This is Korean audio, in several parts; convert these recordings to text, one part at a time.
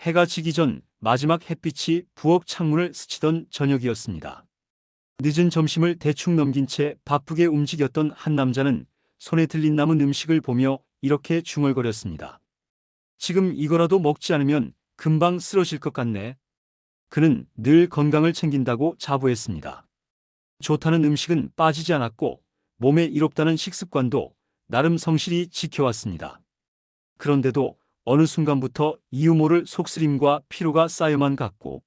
해가 지기 전 마지막 햇빛이 부엌 창문을 스치던 저녁이었습니다. 늦은 점심을 대충 넘긴 채 바쁘게 움직였던 한 남자는 손에 들린 남은 음식을 보며 이렇게 중얼거렸습니다. 지금 이거라도 먹지 않으면 금방 쓰러질 것 같네. 그는 늘 건강을 챙긴다고 자부했습니다. 좋다는 음식은 빠지지 않았고 몸에 이롭다는 식습관도 나름 성실히 지켜왔습니다. 그런데도 어느 순간부터 이유 모를 속쓰림과 피로가 쌓여만 갔고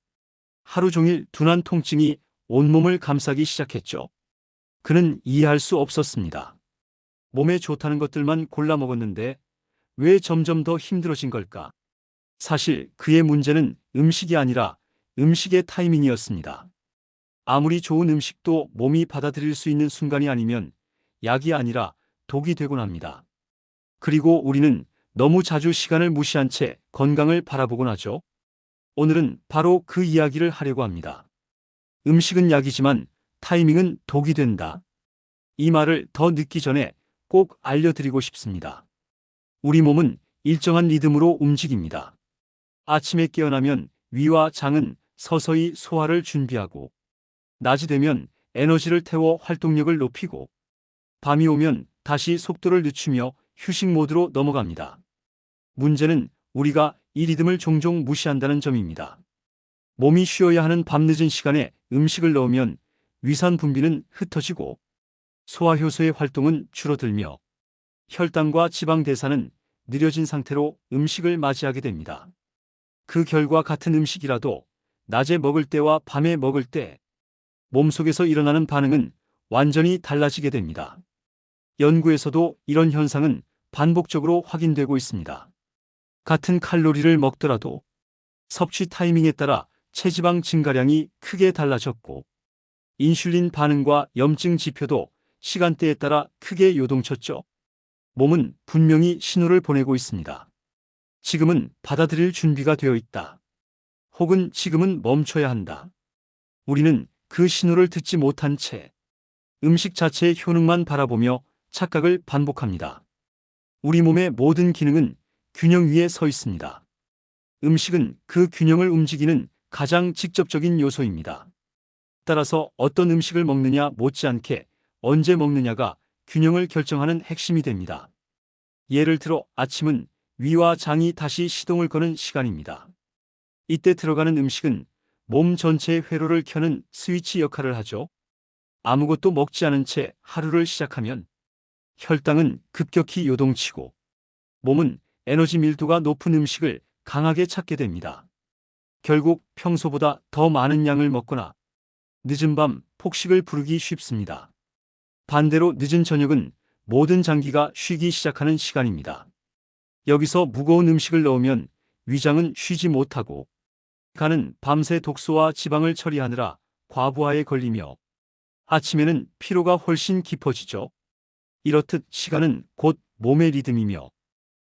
하루 종일 둔한 통증이 온몸을 감싸기 시작했죠. 그는 이해할 수 없었습니다. 몸에 좋다는 것들만 골라 먹었는데 왜 점점 더 힘들어진 걸까? 사실 그의 문제는 음식이 아니라 음식의 타이밍이었습니다. 아무리 좋은 음식도 몸이 받아들일 수 있는 순간이 아니면 약이 아니라 독이 되곤 합니다. 그리고 우리는 너무 자주 시간을 무시한 채 건강을 바라보곤 하죠. 오늘은 바로 그 이야기를 하려고 합니다. 음식은 약이지만 타이밍은 독이 된다. 이 말을 더 늦기 전에 꼭 알려드리고 싶습니다. 우리 몸은 일정한 리듬으로 움직입니다. 아침에 깨어나면 위와 장은 서서히 소화를 준비하고, 낮이 되면 에너지를 태워 활동력을 높이고, 밤이 오면 다시 속도를 늦추며 휴식 모드로 넘어갑니다. 문제는 우리가 이 리듬을 종종 무시한다는 점입니다. 몸이 쉬어야 하는 밤늦은 시간에 음식을 넣으면 위산 분비는 흩어지고 소화효소의 활동은 줄어들며 혈당과 지방 대사는 느려진 상태로 음식을 맞이하게 됩니다. 그 결과 같은 음식이라도 낮에 먹을 때와 밤에 먹을 때 몸속에서 일어나는 반응은 완전히 달라지게 됩니다. 연구에서도 이런 현상은 반복적으로 확인되고 있습니다. 같은 칼로리를 먹더라도 섭취 타이밍에 따라 체지방 증가량이 크게 달라졌고 인슐린 반응과 염증 지표도 시간대에 따라 크게 요동쳤죠. 몸은 분명히 신호를 보내고 있습니다. 지금은 받아들일 준비가 되어 있다. 혹은 지금은 멈춰야 한다. 우리는 그 신호를 듣지 못한 채 음식 자체의 효능만 바라보며 착각을 반복합니다. 우리 몸의 모든 기능은 균형 위에 서 있습니다. 음식은 그 균형을 움직이는 가장 직접적인 요소입니다. 따라서 어떤 음식을 먹느냐 못지않게 언제 먹느냐가 균형을 결정하는 핵심이 됩니다. 예를 들어 아침은 위와 장이 다시 시동을 거는 시간입니다. 이때 들어가는 음식은 몸 전체의 회로를 켜는 스위치 역할을 하죠. 아무것도 먹지 않은 채 하루를 시작하면 혈당은 급격히 요동치고 몸은 에너지 밀도가 높은 음식을 강하게 찾게 됩니다. 결국 평소보다 더 많은 양을 먹거나 늦은 밤 폭식을 부르기 쉽습니다. 반대로 늦은 저녁은 모든 장기가 쉬기 시작하는 시간입니다. 여기서 무거운 음식을 넣으면 위장은 쉬지 못하고 간은 밤새 독소와 지방을 처리하느라 과부하에 걸리며 아침에는 피로가 훨씬 깊어지죠. 이렇듯 시간은 곧 몸의 리듬이며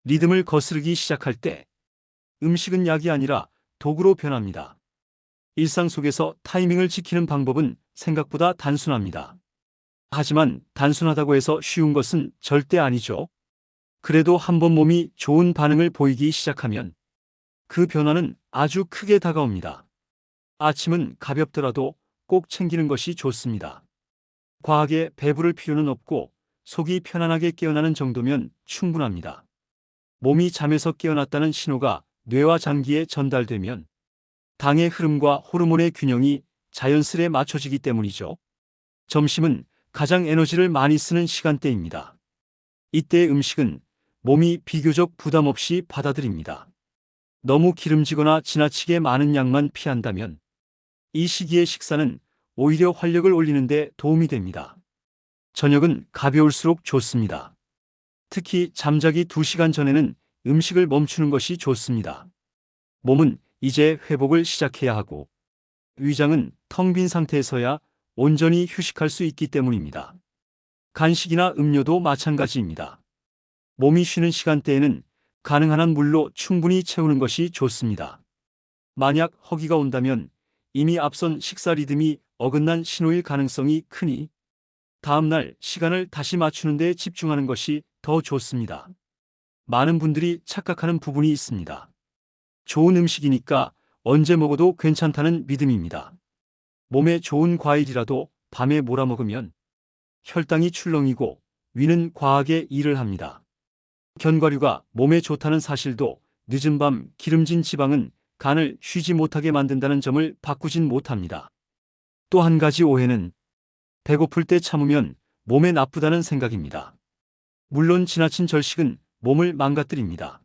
리듬을 거스르기 시작할 때 음식은 약이 아니라 독으로 변합니다. 일상 속에서 타이밍을 지키는 방법은 생각보다 단순합니다. 하지만 단순하다고 해서 쉬운 것은 절대 아니죠. 그래도 한번 몸이 좋은 반응을 보이기 시작하면 그 변화는 아주 크게 다가옵니다. 아침은 가볍더라도 꼭 챙기는 것이 좋습니다. 과하게 배부를 필요는 없고 속이 편안하게 깨어나는 정도면 충분합니다. 몸이 잠에서 깨어났다는 신호가 뇌와 장기에 전달되면 당의 흐름과 호르몬의 균형이 자연스레 맞춰지기 때문이죠. 점심은 가장 에너지를 많이 쓰는 시간대입니다. 이때의 음식은 몸이 비교적 부담 없이 받아들입니다. 너무 기름지거나 지나치게 많은 양만 피한다면 이 시기의 식사는 오히려 활력을 올리는 데 도움이 됩니다. 저녁은 가벼울수록 좋습니다. 특히 잠자기 2시간 전에는 음식을 멈추는 것이 좋습니다. 몸은 이제 회복을 시작해야 하고 위장은 텅 빈 상태에서야 온전히 휴식할 수 있기 때문입니다. 간식이나 음료도 마찬가지입니다. 몸이 쉬는 시간대에는 가능한 한 물로 충분히 채우는 것이 좋습니다. 만약 허기가 온다면 이미 앞선 식사 리듬이 어긋난 신호일 가능성이 크니 다음날 시간을 다시 맞추는 데 집중하는 것이 더 좋습니다. 많은 분들이 착각하는 부분이 있습니다. 좋은 음식이니까 언제 먹어도 괜찮다는 믿음입니다. 몸에 좋은 과일이라도 밤에 몰아먹으면 혈당이 출렁이고 위는 과하게 일을 합니다. 견과류가 몸에 좋다는 사실도 늦은 밤 기름진 지방은 간을 쉬지 못하게 만든다는 점을 바꾸진 못합니다. 또 한 가지 오해는 배고플 때 참으면 몸에 나쁘다는 생각입니다. 물론 지나친 절식은 몸을 망가뜨립니다.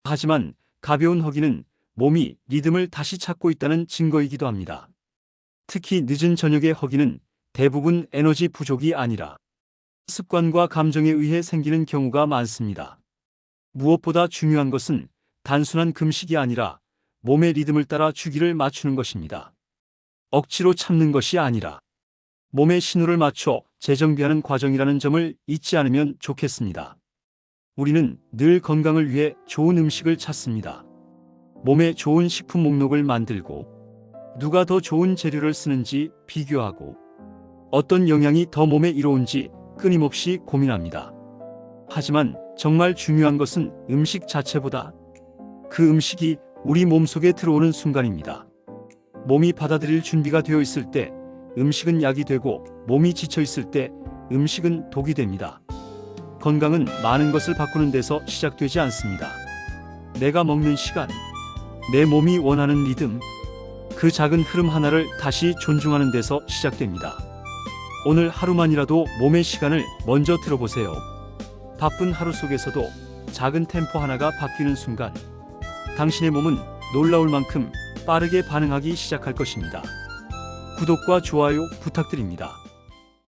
하지만 가벼운 허기는 몸이 리듬을 다시 찾고 있다는 증거이기도 합니다. 특히 늦은 저녁의 허기는 대부분 에너지 부족이 아니라 습관과 감정에 의해 생기는 경우가 많습니다. 무엇보다 중요한 것은 단순한 금식이 아니라 몸의 리듬을 따라 주기를 맞추는 것입니다. 억지로 참는 것이 아니라 몸의 신호를 맞춰 재정비하는 과정이라는 점을 잊지 않으면 좋겠습니다. 우리는 늘 건강을 위해 좋은 음식을 찾습니다. 몸에 좋은 식품 목록을 만들고 누가 더 좋은 재료를 쓰는지 비교하고 어떤 영양이 더 몸에 이로운지 끊임없이 고민합니다. 하지만 정말 중요한 것은 음식 자체보다 그 음식이 우리 몸속에 들어오는 순간입니다. 몸이 받아들일 준비가 되어 있을 때 음식은 약이 되고 몸이 지쳐 있을 때 음식은 독이 됩니다. 건강은 많은 것을 바꾸는 데서 시작되지 않습니다. 내가 먹는 시간, 내 몸이 원하는 리듬, 그 작은 흐름 하나를 다시 존중하는 데서 시작됩니다. 오늘 하루만이라도 몸의 시간을 먼저 들어보세요. 바쁜 하루 속에서도 작은 템포 하나가 바뀌는 순간 당신의 몸은 놀라울 만큼 빠르게 반응하기 시작할 것입니다. 구독과 좋아요 부탁드립니다.